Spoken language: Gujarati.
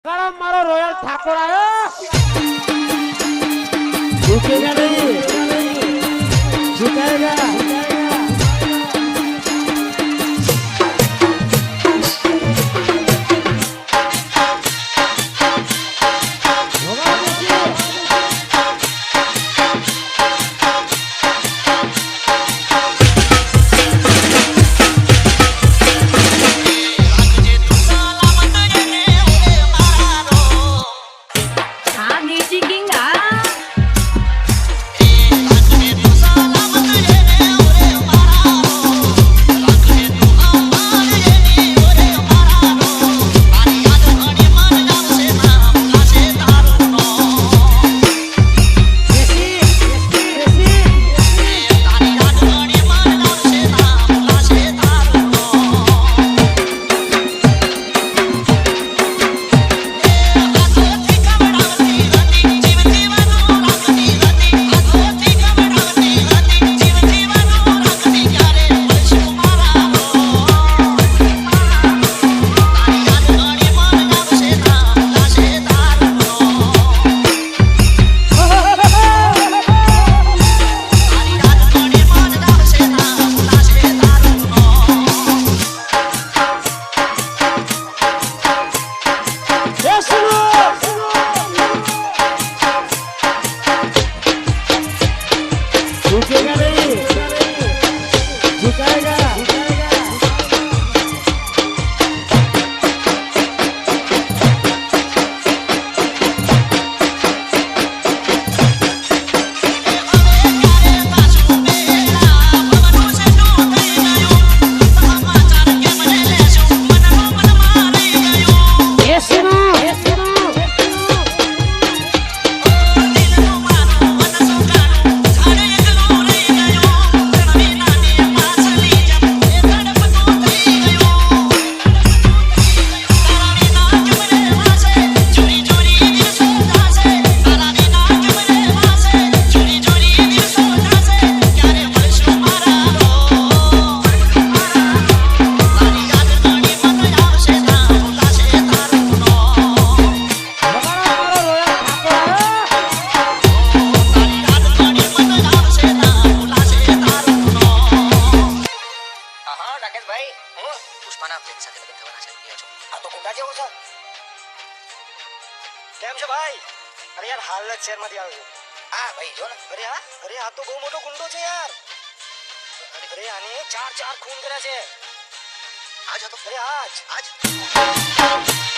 गरम मारो रॉयल ठाकुर आयो झुकेगा नहीं झुकाएगा झुकेगा नहीं झुकाएगा ભાઈ હું પુષ્પાના પ્રેમ સાથે લગ્ન થવાના છે રહ્યા છો આ તો ગુંડા જેવો છે કેમ છે ભાઈ અરે યાર હાલ જ શહેરમાંથી આવ્યો છું હા ભાઈ જો ને અરે આ તો બહુ મોટો ગુંડો છે યાર અરે આને ચાર ખૂન કર્યા છે આજ હતો અરે આજ